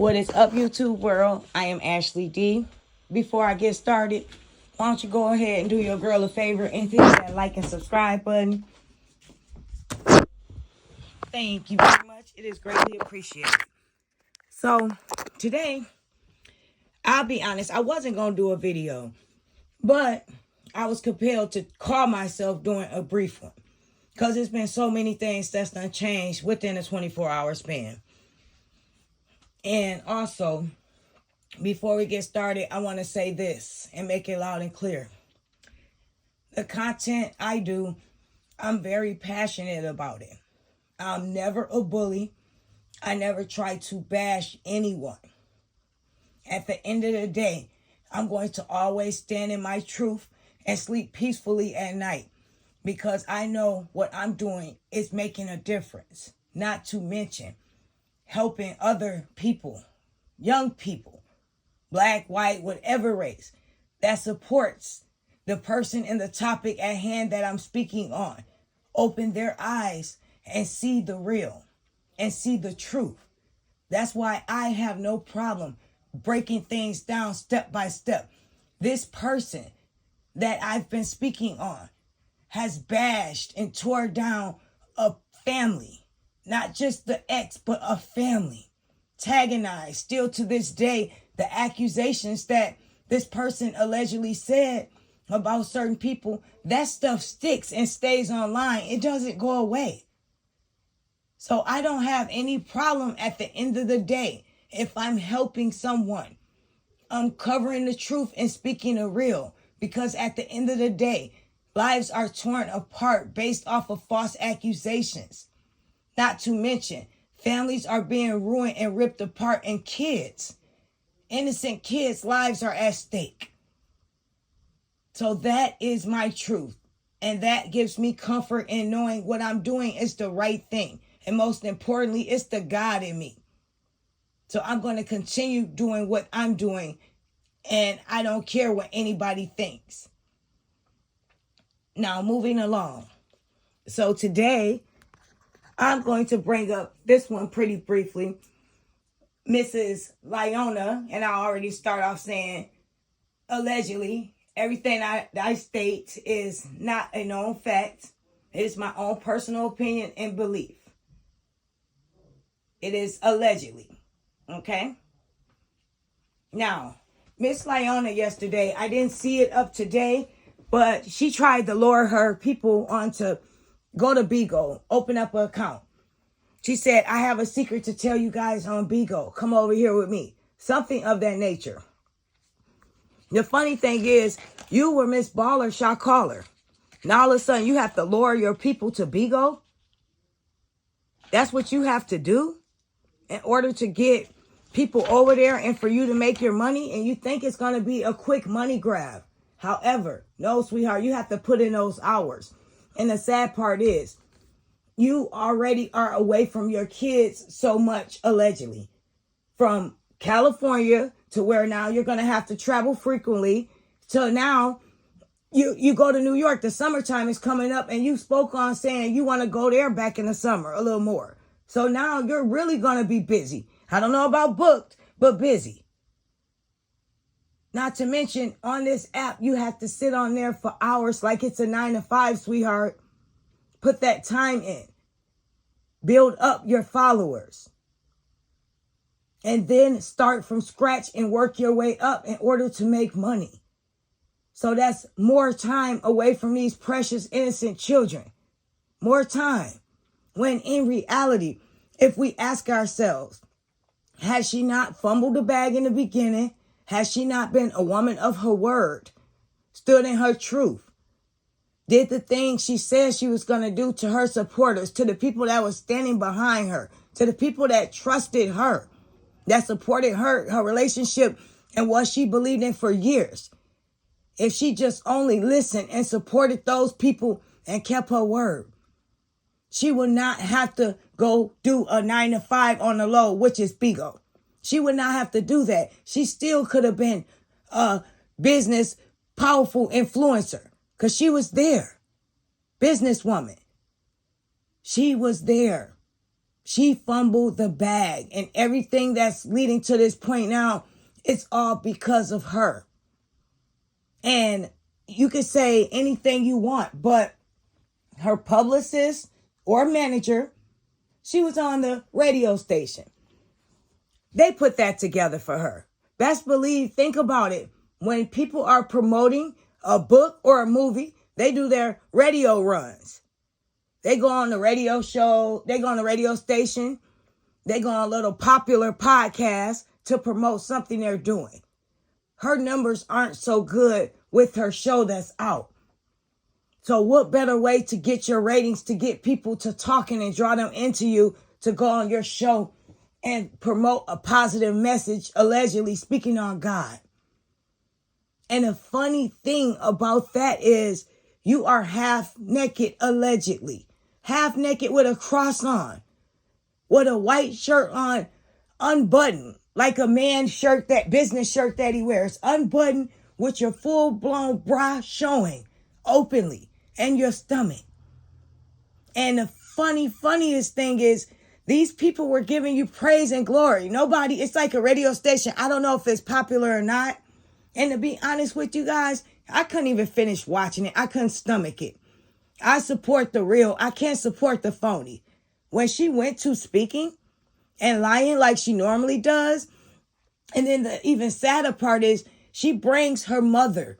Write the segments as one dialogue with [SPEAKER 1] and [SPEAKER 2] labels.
[SPEAKER 1] What is up, YouTube world? I am Ashley D. Before I get started, why don't you go ahead and do your girl a favor and hit that like and subscribe button. Thank you very much. It is greatly appreciated. So, today, I'll be honest, I wasn't going to do a video, but I was compelled to call myself doing a brief one because there's been so many things that's done changed within a 24-hour span. And also, before we get started, I want to say this and make it loud and clear. The content I do, I'm very passionate about it. I'm never a bully. I never try to bash anyone. At the end of the day, I'm going to always stand in my truth and sleep peacefully at night because I know what I'm doing is making a difference. Not to mention helping other people, young people, black, white, whatever race, that supports the person and the topic at hand that I'm speaking on. Open their eyes and see the real and see the truth. That's why I have no problem breaking things down step by step. This person that I've been speaking on has bashed and tore down a family, not just the ex, but a family. Antagonized still to this day, the accusations that this person allegedly said about certain people, that stuff sticks and stays online. It doesn't go away. So I don't have any problem at the end of the day if I'm helping someone. I'm covering the truth and speaking the real, because at the end of the day, lives are torn apart based off of false accusations. Not to mention, families are being ruined and ripped apart, and kids, innocent kids' lives are at stake. So that is my truth. And that gives me comfort in knowing what I'm doing is the right thing. And most importantly, it's the God in me. So I'm going to continue doing what I'm doing. And I don't care what anybody thinks. Now, moving along. So today, I'm going to bring up this one pretty briefly. Mrs. Lieonya, and I already start off saying, allegedly, everything I state is not a known fact. It is my own personal opinion and belief. It is allegedly. Okay? Now, Miss Lieonya yesterday, I didn't see it up today, but she tried to lure her people on to go to BkA, open up an account. She said, I have a secret to tell you guys on BkA. Come over here with me. Something of that nature. The funny thing is, you were Miss Baller Shot Caller. Now all of a sudden you have to lure your people to BkA? That's what you have to do in order to get people over there and for you to make your money, and you think it's going to be a quick money grab. However, no, sweetheart, you have to put in those hours. And the sad part is, you already are away from your kids so much, allegedly. From California to where now you're going to have to travel frequently. So now you go to New York. The summertime is coming up, and you spoke on saying you want to go there back in the summer a little more. So now you're really going to be busy. I don't know about booked, but busy. Not to mention, on this app, you have to sit on there for hours like it's a 9 to 5, sweetheart. Put that time in. Build up your followers. And then start from scratch and work your way up in order to make money. So that's more time away from these precious, innocent children. More time. When in reality, if we ask ourselves, has she not fumbled the bag in the beginning? Has she not been a woman of her word? Stood in her truth? Did the things she said she was going to do to her supporters, to the people that were standing behind her, to the people that trusted her, that supported her relationship and what she believed in for years? If she just only listened and supported those people and kept her word, she would not have to go do a 9 to 5 on the low, which is BkA. She would not have to do that. She still could have been a business, powerful influencer because she was there. Businesswoman. She was there. She fumbled the bag, and everything that's leading to this point now, it's all because of her. And you can say anything you want, but her publicist or manager, she was on the radio station. They put that together for her. Best believe, think about it. When people are promoting a book or a movie, they do their radio runs. They go on the radio show, they go on the radio station, they go on a little popular podcast to promote something they're doing. Her numbers aren't so good with her show that's out. So what better way to get your ratings, to get people to talking and draw them into you to go on your show and promote a positive message, allegedly speaking on God. And the funny thing about that is you are half naked, allegedly. Half naked with a cross on, with a white shirt on, unbuttoned, like a man's shirt, that business shirt that he wears, unbuttoned with your full-blown bra showing openly and your stomach. And the funniest thing is these people were giving you praise and glory. Nobody, it's like a radio station. I don't know if it's popular or not. And to be honest with you guys, I couldn't even finish watching it. I couldn't stomach it. I support the real. I can't support the phony. When she went to speaking and lying like she normally does, and then the even sadder part is she brings her mother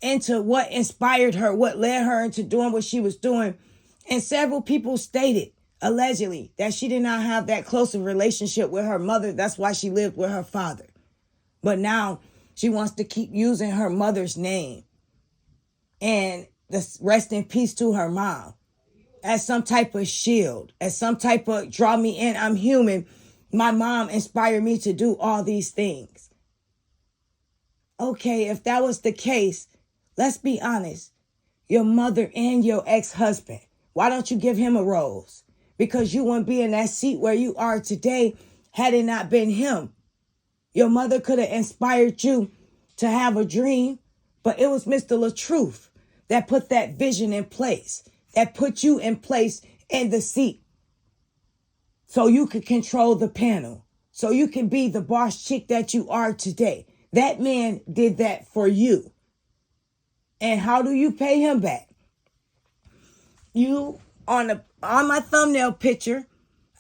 [SPEAKER 1] into what inspired her, what led her into doing what she was doing. And several people stated, allegedly, that she did not have that close a relationship with her mother. That's why she lived with her father. But now she wants to keep using her mother's name and the rest in peace to her mom as some type of shield, as some type of draw me in. I'm human. My mom inspired me to do all these things. Okay, if that was the case, let's be honest. Your mother and your ex-husband, why don't you give him a rose? Because you wouldn't be in that seat where you are today had it not been him. Your mother could have inspired you to have a dream, but it was Mr. LaTruth that put that vision in place, that put you in place in the seat so you could control the panel, so you can be the boss chick that you are today. That man did that for you. And how do you pay him back? You, on my thumbnail picture,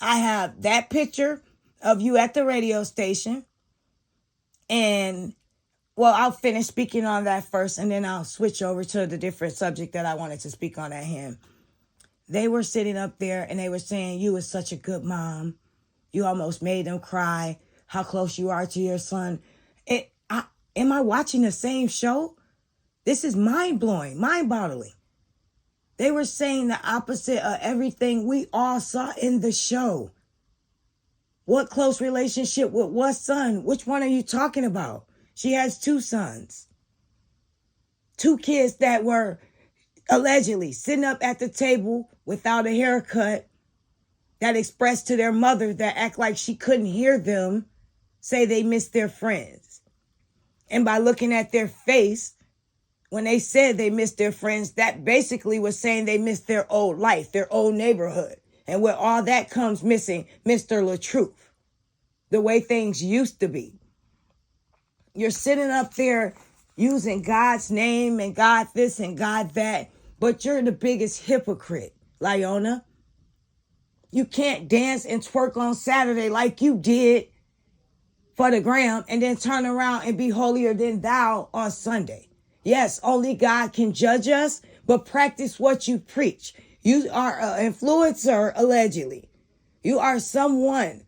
[SPEAKER 1] I have that picture of you at the radio station. And, well, I'll finish speaking on that first, and then I'll switch over to the different subject that I wanted to speak on at hand. They were sitting up there, and they were saying, you was such a good mom. You almost made them cry, how close you are to your son. Am I watching the same show? This is mind-blowing, mind-boggling. They were saying the opposite of everything we all saw in the show. What close relationship with what son? Which one are you talking about? She has 2 sons. 2 kids that were allegedly sitting up at the table without a haircut, that expressed to their mother that act like she couldn't hear them say they missed their friends. And by looking at their face, when they said they missed their friends, that basically was saying they missed their old life, their old neighborhood. And with all that comes missing Mr. LaTruth, the way things used to be. You're sitting up there using God's name and God this and God that, but you're the biggest hypocrite, Lieonya. You can't dance and twerk on Saturday like you did for the gram and then turn around and be holier than thou on Sunday. Yes, only God can judge us, but practice what you preach. You are an influencer, allegedly. You are someone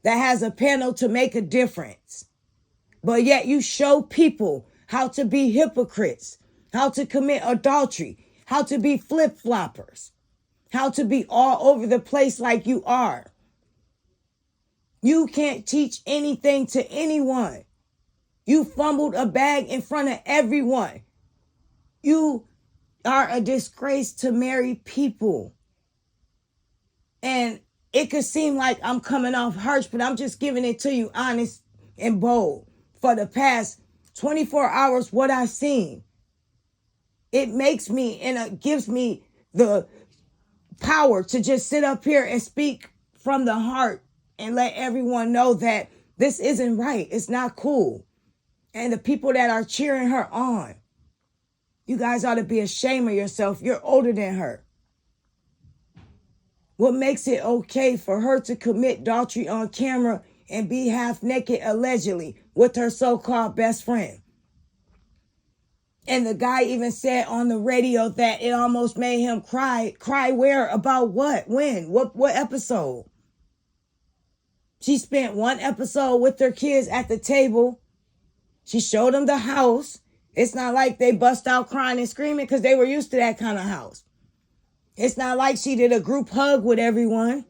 [SPEAKER 1] that has a panel to make a difference. But yet you show people how to be hypocrites, how to commit adultery, how to be flip-floppers, how to be all over the place like you are. You can't teach anything to anyone. You fumbled a bag in front of everyone. You are a disgrace to married people. And it could seem like I'm coming off harsh, but I'm just giving it to you honest and bold. For the past 24 hours, what I've seen, it makes me and it gives me the power to just sit up here and speak from the heart and let everyone know that this isn't right. It's not cool. And the people that are cheering her on, you guys ought to be ashamed of yourself. You're older than her. What makes it okay for her to commit adultery on camera and be half naked allegedly with her so-called best friend? And the guy even said on the radio that it almost made him cry. Cry where? About what? When? What episode? She spent one episode with her kids at the table. She showed them the house. It's not like they bust out crying and screaming because they were used to that kind of house. It's not like she did a group hug with everyone.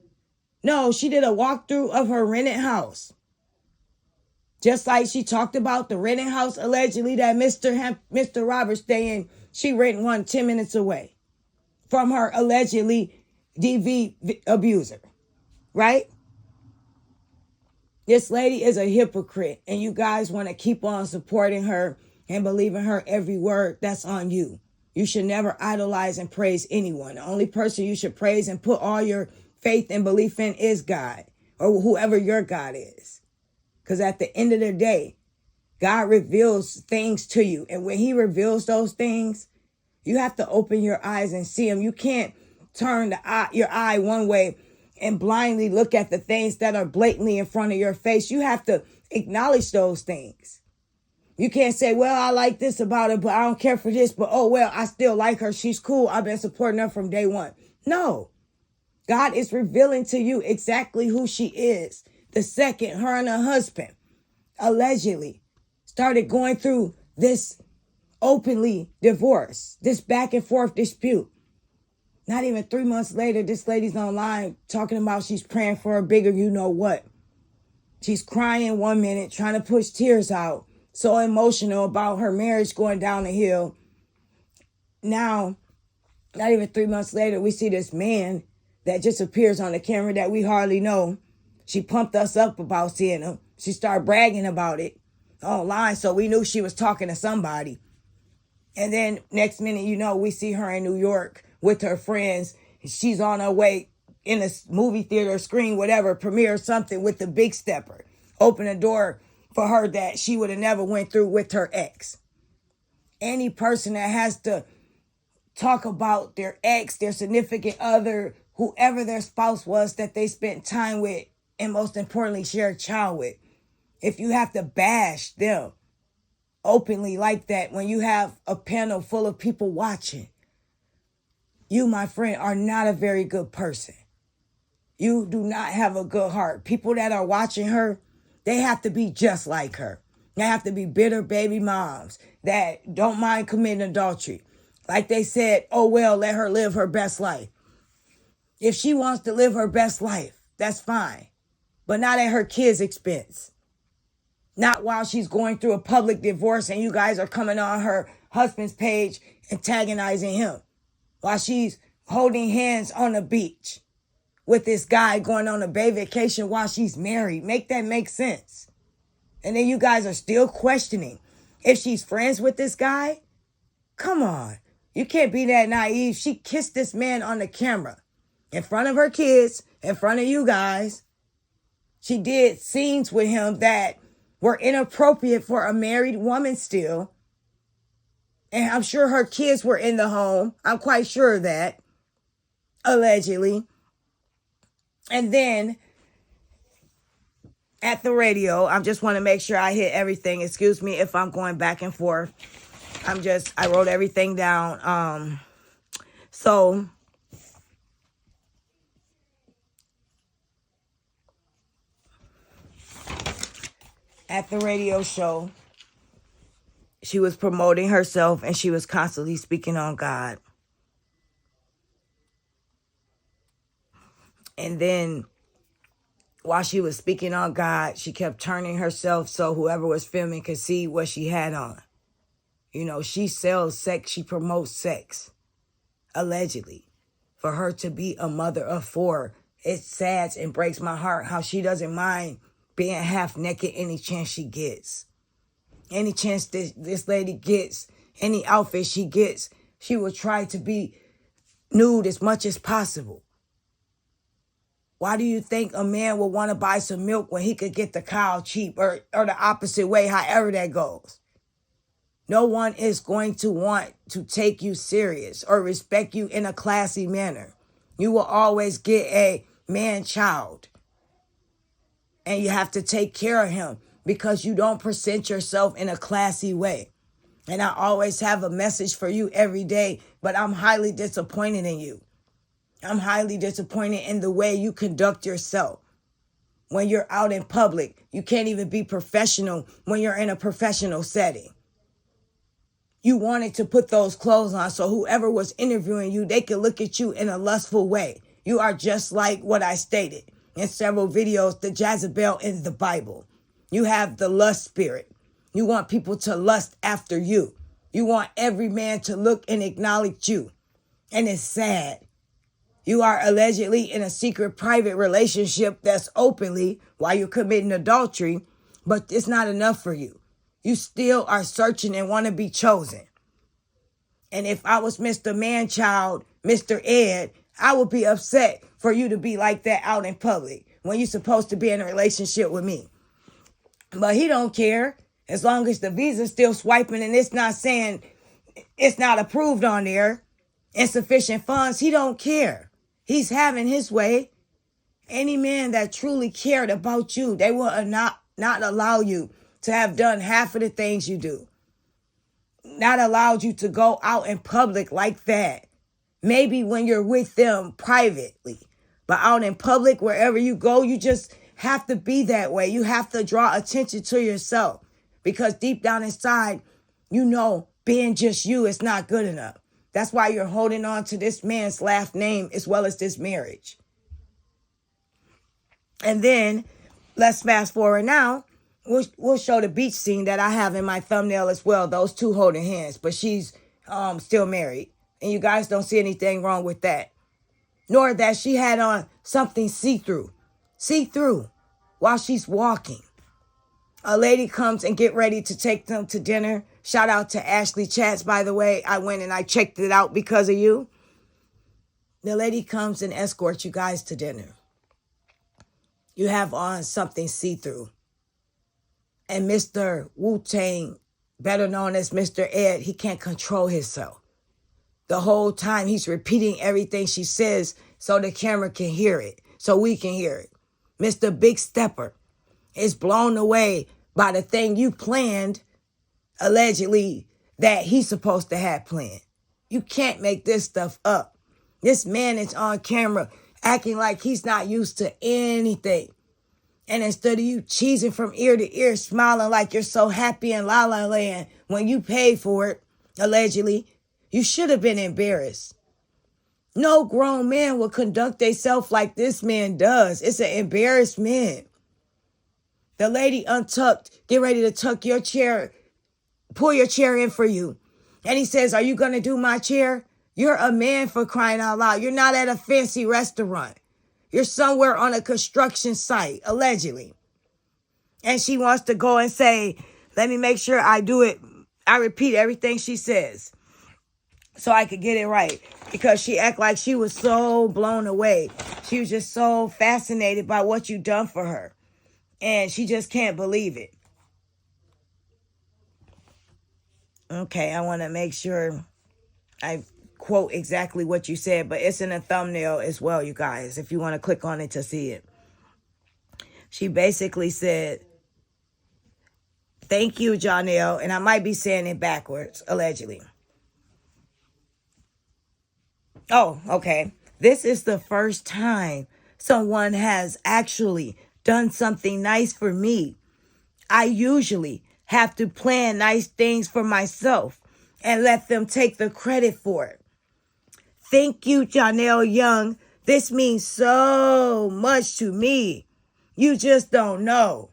[SPEAKER 1] No, she did a walkthrough of her rented house. Just like she talked about the rented house allegedly that Mr. Roberts stayed in, she rented one 10 minutes away from her allegedly DV abuser, right? This lady is a hypocrite, and you guys want to keep on supporting her and believing her every word. That's on you. You should never idolize and praise anyone. The only person you should praise and put all your faith and belief in is God, or whoever your God is. Because at the end of the day, God reveals things to you. And when he reveals those things, you have to open your eyes and see them. You can't turn your eye one way and blindly look at the things that are blatantly in front of your face. You have to acknowledge those things. You can't say, well, I like this about her, but I don't care for this. But, oh, well, I still like her. She's cool. I've been supporting her from day one. No. God is revealing to you exactly who she is. The second her and her husband allegedly started going through this openly divorce, this back and forth dispute. Not even 3 months later, this lady's online talking about she's praying for a bigger you know what. She's crying 1 minute, trying to push tears out. So emotional about her marriage going down the hill. Now, not even 3 months later, we see this man that just appears on the camera that we hardly know. She pumped us up about seeing him. She started bragging about it online, so we knew she was talking to somebody. And then next minute, you know, we see her in New York with her friends. She's on her way in a movie theater, screen, whatever, premiere something with the big stepper. Open a door for her that she would have never went through with her ex. Any person that has to talk about their ex, their significant other, whoever their spouse was that they spent time with, and most importantly, share a child with. If you have to bash them openly like that when you have a panel full of people watching, you, my friend, are not a very good person. You do not have a good heart. People that are watching her, they have to be just like her. They have to be bitter baby moms that don't mind committing adultery. Like they said, oh, well, let her live her best life. If she wants to live her best life, that's fine. But not at her kids' expense. Not while she's going through a public divorce and you guys are coming on her husband's page antagonizing him. While she's holding hands on the beach with this guy going on a bay vacation while she's married. Make that make sense. And then you guys are still questioning if she's friends with this guy. Come on. You can't be that naive. She kissed this man on the camera in front of her kids, in front of you guys. She did scenes with him that were inappropriate for a married woman still. And I'm sure her kids were in the home. I'm quite sure of that. Allegedly. And then at the radio, I just want to make sure I hit everything. Excuse me if I'm going back and forth. I wrote everything down. So at the radio show, she was promoting herself and she was constantly speaking on God. And then while she was speaking on God, she kept turning herself so whoever was filming could see what she had on. You know, she sells sex. She promotes sex, allegedly. For her to be a mother of 4, it sads and breaks my heart how she doesn't mind being half naked any chance she gets. Any chance this lady gets, any outfit she gets, she will try to be nude as much as possible. Why do you think a man will want to buy some milk when he could get the cow cheap, or the opposite way, however that goes? No one is going to want to take you serious or respect you in a classy manner. You will always get a man-child, and you have to take care of him because you don't present yourself in a classy way. And I always have a message for you every day, but I'm highly disappointed in you. I'm highly disappointed in the way you conduct yourself. When you're out in public, you can't even be professional when you're in a professional setting. You wanted to put those clothes on so whoever was interviewing you, they could look at you in a lustful way. You are just like what I stated in several videos, the Jezebel in the Bible. You have the lust spirit. You want people to lust after you. You want every man to look and acknowledge you. And it's sad. You are allegedly in a secret private relationship that's openly while you're committing adultery, but it's not enough for you. You still are searching and want to be chosen. And if I was Mr. Manchild, Mr. Ed, I would be upset for you to be like that out in public when you're supposed to be in a relationship with me. But he don't care. As long as the visa's still swiping and it's not saying it's not approved on there, insufficient funds, he don't care. He's having his way. Any man that truly cared about you, they will not allow you to have done half of the things you do. Not allowed you to go out in public like that. Maybe when you're with them privately. But out in public, wherever you go, you just have to be that way. You have to draw attention to yourself. Because deep down inside, you know being just you is not good enough. That's why you're holding on to this man's last name as well as this marriage. And then, let's fast forward now. We'll show the beach scene that I have in my thumbnail as well. Those two holding hands. But she's still married. And you guys don't see anything wrong with that. Nor that she had on something see-through. See-through. While she's walking. A lady comes and get ready to take them to dinner. Shout out to Ashley Chats, by the way. I went and I checked it out because of you. The lady comes and escorts you guys to dinner. You have on something see-through. And Mr. Wu-Tang, better known as Mr. Ed, he can't control himself. The whole time he's repeating everything she says so the camera can hear it, so we can hear it. Mr. Big Stepper is blown away by the thing you planned, allegedly, that he's supposed to have planned. You can't make this stuff up. This man is on camera acting like he's not used to anything. And instead of you cheesing from ear to ear, smiling like you're so happy in La La Land when you paid for it, allegedly, you should have been embarrassed. No grown man will conduct themselves like this man does. It's an embarrassment. The lady untucked, get ready to tuck your chair, pull your chair in for you. And he says, are you going to do my chair? You're a man, for crying out loud. You're not at a fancy restaurant. You're somewhere on a construction site, allegedly. And she wants to go and say, let me make sure I do it. I repeat everything she says so I could get it right. Because she act like she was so blown away. She was just so fascinated by what you done for her. And she just can't believe it. Okay, I want to make sure I quote exactly what you said, but it's in a thumbnail as well, you guys, if you want to click on it to see it. She basically said, thank you, Janelle, and I might be saying it backwards, allegedly. Oh, okay. This is the first time someone has actually done something nice for me. I usually have to plan nice things for myself and let them take the credit for it. Thank you, Janelle Young. This means so much to me. You just don't know.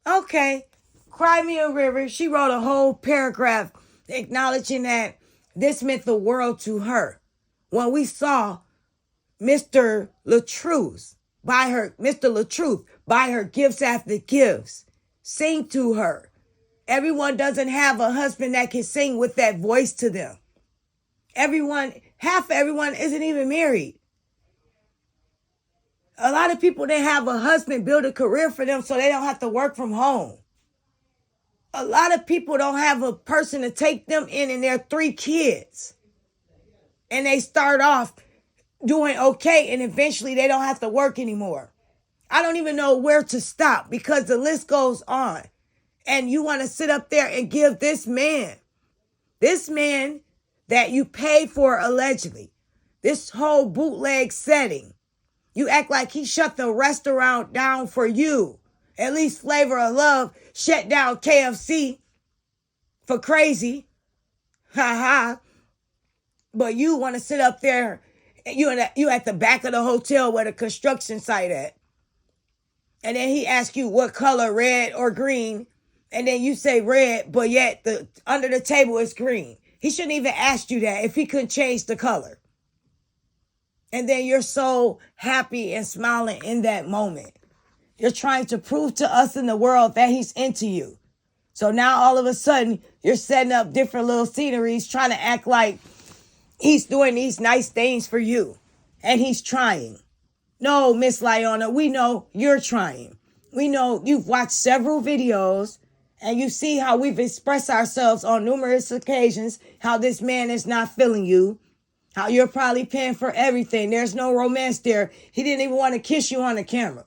[SPEAKER 1] Okay. Cry me a river. She wrote a whole paragraph acknowledging that this meant the world to her. When we saw Mr. Latruth buy her gifts after gifts, sing to her. Everyone doesn't have a husband that can sing with that voice to them. Half everyone isn't even married. A lot of people, they have a husband build a career for them so they don't have to work from home. A lot of people don't have a person to take them in and their 3 kids. And they start off doing okay and eventually they don't have to work anymore. I don't even know where to stop because the list goes on. And you want to sit up there and give this man that you paid for allegedly, this whole bootleg setting, you act like he shut the restaurant down for you. At least Flavor of Love shut down KFC for crazy. Ha ha. But you want to sit up there, you at the back of the hotel where the construction site at. And then he asks you what color, red or green. And then you say red, but yet under the table is green. He shouldn't even ask you that if he couldn't change the color. And then you're so happy and smiling in that moment. You're trying to prove to us in the world that he's into you. So now all of a sudden, you're setting up different little sceneries, trying to act like he's doing these nice things for you. And he's trying. No, Miss Lieonya, we know you're trying. We know you've watched several videos and you see how we've expressed ourselves on numerous occasions, how this man is not feeling you, how you're probably paying for everything. There's no romance there. He didn't even want to kiss you on the camera.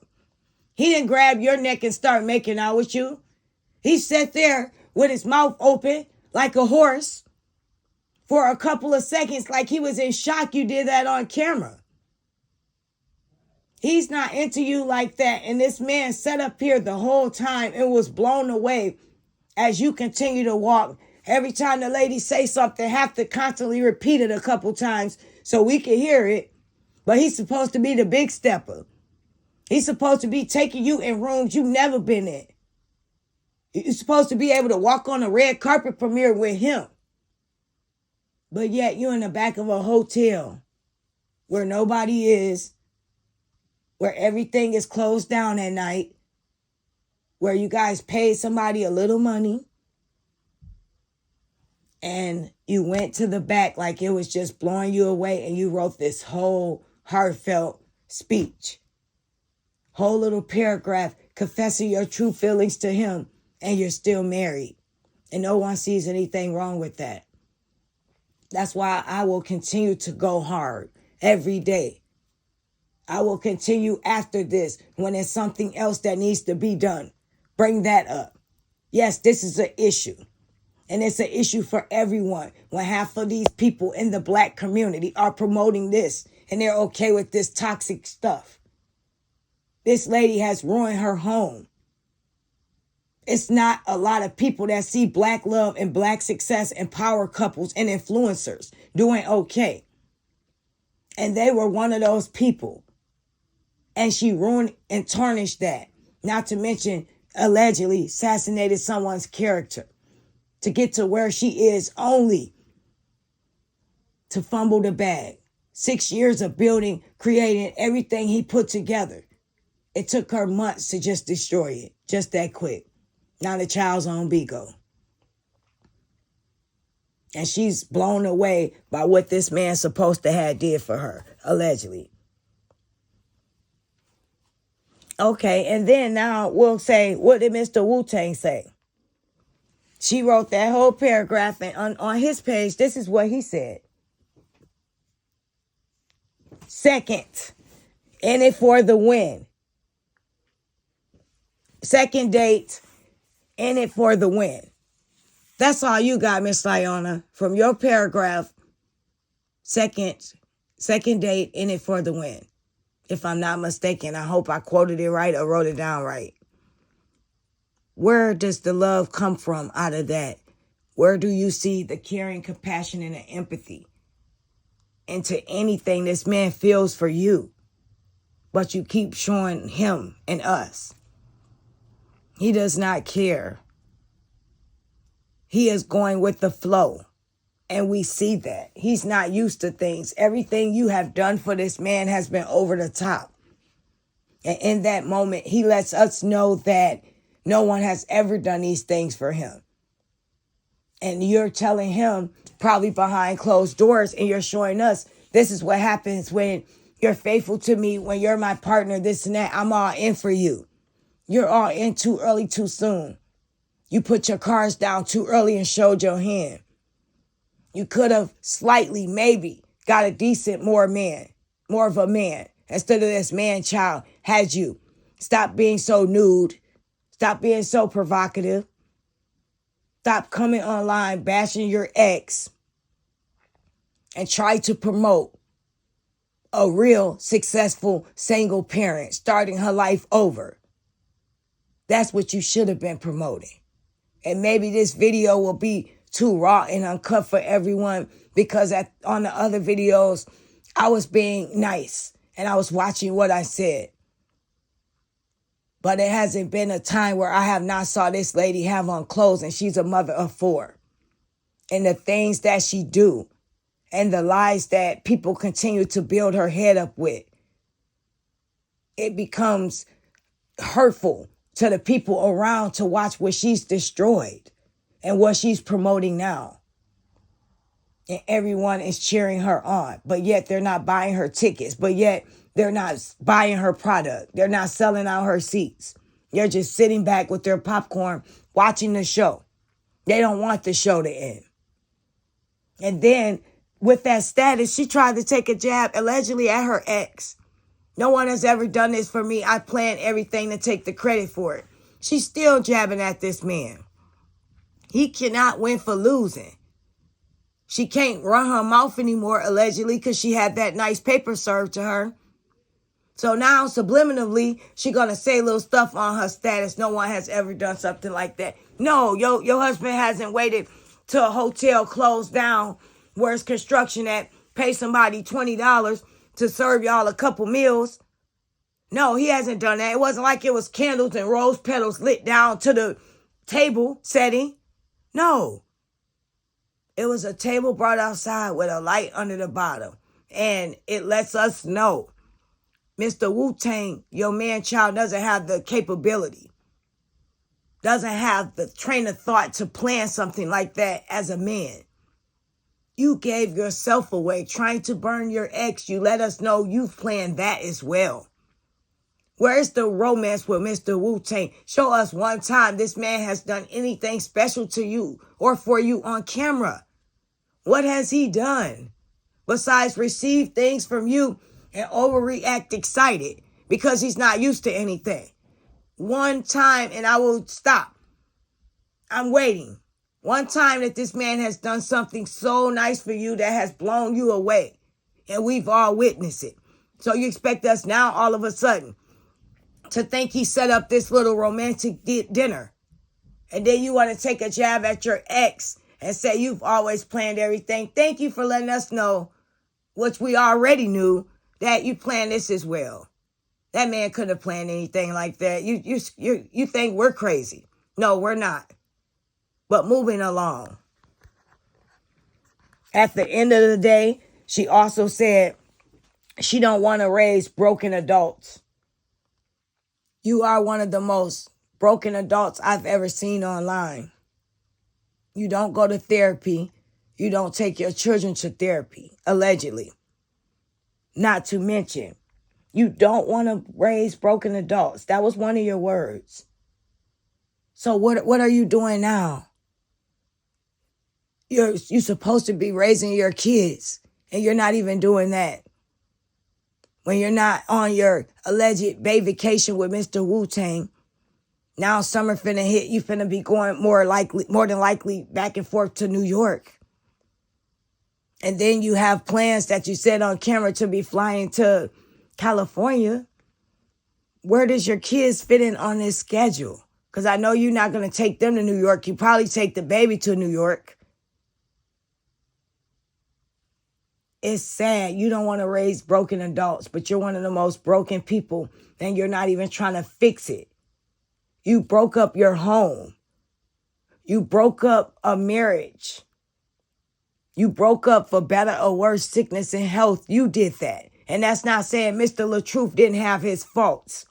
[SPEAKER 1] He didn't grab your neck and start making out with you. He sat there with his mouth open like a horse for a couple of seconds like he was in shock you did that on camera. He's not into you like that. And this man sat up here the whole time and was blown away as you continue to walk. Every time the lady say something, have to constantly repeat it a couple times so we can hear it. But he's supposed to be the big stepper. He's supposed to be taking you in rooms you've never been in. You're supposed to be able to walk on a red carpet premiere with him. But yet you're in the back of a hotel where nobody is, where everything is closed down at night, where you guys paid somebody a little money, and you went to the back like it was just blowing you away, and you wrote this whole heartfelt speech, whole little paragraph confessing your true feelings to him, and you're still married, and no one sees anything wrong with that. That's why I will continue to go hard every day. I will continue after this when there's something else that needs to be done. Bring that up. Yes, this is an issue. And it's an issue for everyone. When half of these people in the black community are promoting this and they're okay with this toxic stuff. This lady has ruined her home. It's not a lot of people that see black love and black success and power couples and influencers doing okay. And they were one of those people. And she ruined and tarnished that. Not to mention, allegedly assassinated someone's character to get to where she is only to fumble the bag. 6 years of building, creating everything he put together. It took her months to just destroy it. Just that quick. Now the child's on BkA. And she's blown away by what this man's supposed to have did for her, allegedly. Okay, and then now we'll say, what did Mr. Wu-Tang say? She wrote that whole paragraph, and on his page, this is what he said. Second, in it for the win. Second date, in it for the win. That's all you got, Miss Lieonya, from your paragraph. Second date, in it for the win. If I'm not mistaken, I hope I quoted it right or wrote it down right. Where does the love come from out of that? Where do you see the caring, compassion, and the empathy into anything this man feels for you? But you keep showing him and us. He does not care. He is going with the flow. And we see that. He's not used to things. Everything you have done for this man has been over the top. And in that moment, he lets us know that no one has ever done these things for him. And you're telling him, probably behind closed doors, and you're showing us this is what happens when You're faithful to me when you're my partner, this and that. I'm all in for you. You're all in too early, too soon. You put your cards down too early and showed your hand. You could have slightly, maybe, got a decent more of a man. Instead of this man-child had you. Stop being so nude. Stop being so provocative. Stop coming online bashing your ex. And try to promote a real successful single parent starting her life over. That's what you should have been promoting. And maybe this video will be too raw and uncut for everyone because on the other videos, I was being nice and I was watching what I said. But it hasn't been a time where I have not saw this lady have on clothes, and she's a mother of 4. And the things that she do and the lies that people continue to build her head up with, it becomes hurtful to the people around to watch what she's destroyed and what she's promoting now. And everyone is cheering her on, but yet they're not buying her tickets, but yet they're not buying her product. They're not selling out her seats. They're just sitting back with their popcorn watching the show. They don't want the show to end. And then with that status, she tried to take a jab allegedly at her ex. No one has ever done this for me. I planned everything to take the credit for it. She's still jabbing at this man. He cannot win for losing. She can't run her mouth anymore, allegedly, because she had that nice paper served to her. So now, subliminally, she's going to say little stuff on her status. No one has ever done something like that. No, your husband hasn't waited till a hotel closed down where it's construction at, pay somebody $20 to serve y'all a couple meals. No, he hasn't done that. It wasn't like it was candles and rose petals lit down to the table setting. No. It was a table brought outside with a light under the bottom. And it lets us know, Mr. Wu-Tang, your man-child doesn't have the capability, doesn't have the train of thought to plan something like that as a man. You gave yourself away trying to burn your ex. You let us know you've planned that as well. Where's the romance with Mr. Wu-Tang? Show us one time this man has done anything special to you or for you on camera. What has he done besides receive things from you and overreact excited because he's not used to anything? One time and I will stop. I'm waiting. One time that this man has done something so nice for you that has blown you away. And we've all witnessed it. So you expect us now all of a sudden to think he set up this little romantic dinner. And then you want to take a jab at your ex and say you've always planned everything. Thank you for letting us know, which we already knew, that you planned this as well. That man couldn't have planned anything like that. You think we're crazy. No, we're not. But moving along. At the end of the day, she also said she don't want to raise broken adults. You are one of the most broken adults I've ever seen online. You don't go to therapy. You don't take your children to therapy, allegedly. Not to mention, you don't want to raise broken adults. That was one of your words. So what are you doing now? You're supposed to be raising your kids, and you're not even doing that. When you're not on your alleged bay vacation with Mr. Wu-Tang, now summer finna hit, you finna be going more than likely back and forth to New York. And then you have plans that you said on camera to be flying to California. Where does your kids fit in on this schedule? Because I know you're not going to take them to New York. You probably take the baby to New York. It's sad. You don't want to raise broken adults, but you're one of the most broken people, and you're not even trying to fix it. You broke up your home. You broke up a marriage. You broke up for better or worse, sickness and health. You did that. And that's not saying Mr. LaTruth didn't have his faults.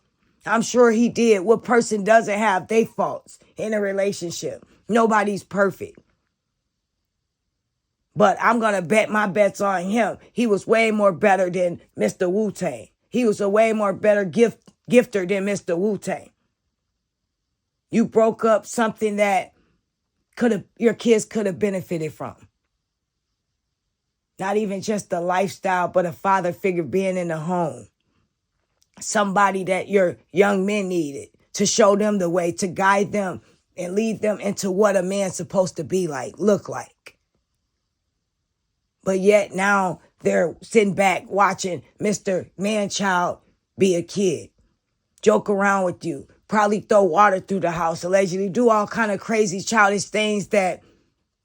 [SPEAKER 1] I'm sure he did. What person doesn't have their faults in a relationship? Nobody's perfect. But I'm going to bet my bets on him. He was way more better than Mr. Wu-Tang. He was a way more better gifter than Mr. Wu-Tang. You broke up something that your kids could have benefited from. Not even just the lifestyle, but a father figure being in the home. Somebody that your young men needed to show them the way, to guide them and lead them into what a man's supposed to be like, look like. But yet now they're sitting back watching Mr. Man-Child be a kid, joke around with you, probably throw water through the house, allegedly do all kind of crazy childish things that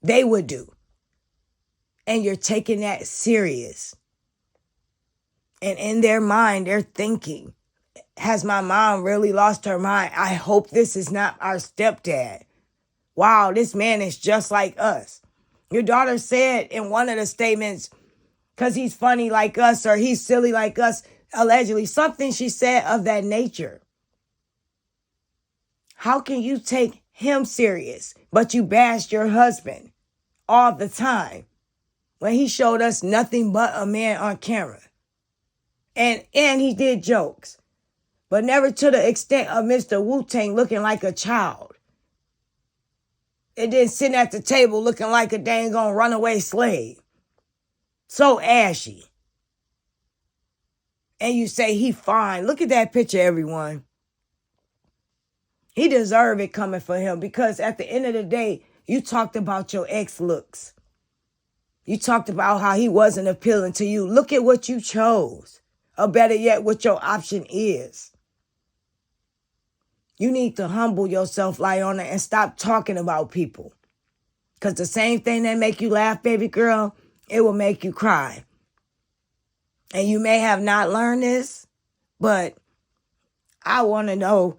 [SPEAKER 1] they would do. And you're taking that serious. And in their mind, they're thinking, has my mom really lost her mind? I hope this is not our stepdad. Wow, this man is just like us. Your daughter said in one of the statements, because he's funny like us or he's silly like us, allegedly, something she said of that nature. How can you take him serious, but you bashed your husband all the time when he showed us nothing but a man on camera? And he did jokes, but never to the extent of Mr. Wu-Tang looking like a child. And then sitting at the table looking like a dang on runaway slave. So ashy. And you say he fine. Look at that picture, everyone. He deserved it coming for him because at the end of the day, you talked about your ex looks. You talked about how he wasn't appealing to you. Look at what you chose. Or better yet, what your option is. You need to humble yourself, Lieonya, and stop talking about people. Because the same thing that make you laugh, baby girl, it will make you cry. And you may have not learned this, but I want to know,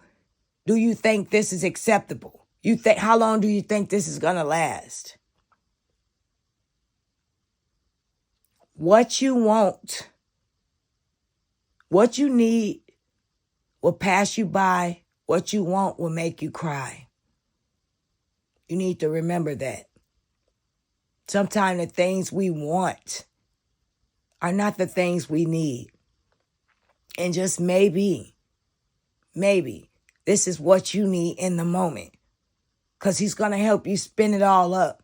[SPEAKER 1] do you think this is acceptable? How long do you think this is going to last? What you want, what you need will pass you by. What you want will make you cry. You need to remember that. Sometimes the things we want are not the things we need. And just maybe, this is what you need in the moment. Because he's going to help you spin it all up.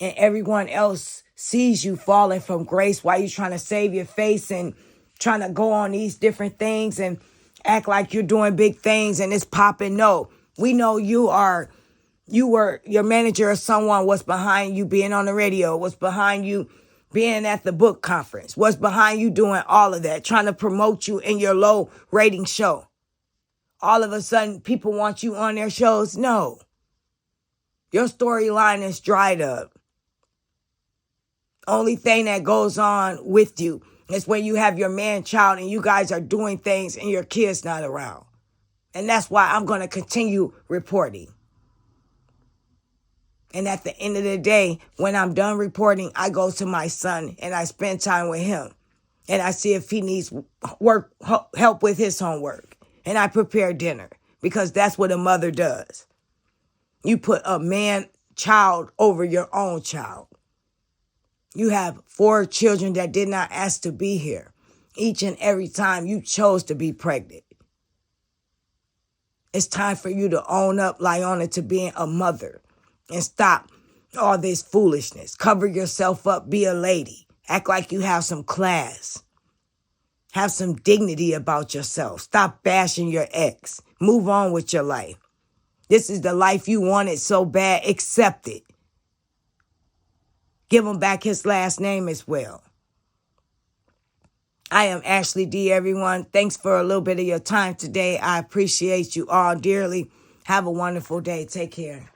[SPEAKER 1] And everyone else sees you falling from grace while you're trying to save your face and trying to go on these different things and act like you're doing big things and it's popping. No, we know you were your manager or someone was behind you being on the radio, was behind you being at the book conference, was behind you doing all of that, trying to promote you in your low rating show. All of a sudden, people want you on their shows. No, your storyline is dried up. Only thing that goes on with you is when you have your man-child and you guys are doing things and your kid's not around. And that's why I'm going to continue reporting. And at the end of the day, when I'm done reporting, I go to my son and I spend time with him. And I see if he needs help with his homework. And I prepare dinner because that's what a mother does. You put a man-child over your own child. You have 4 children that did not ask to be here. Each and every time you chose to be pregnant. It's time for you to own up, Lieonya, to being a mother. And stop all this foolishness. Cover yourself up. Be a lady. Act like you have some class. Have some dignity about yourself. Stop bashing your ex. Move on with your life. This is the life you wanted so bad. Accept it. Give him back his last name as well. I am Ashley D, everyone. Thanks for a little bit of your time today. I appreciate you all dearly. Have a wonderful day. Take care.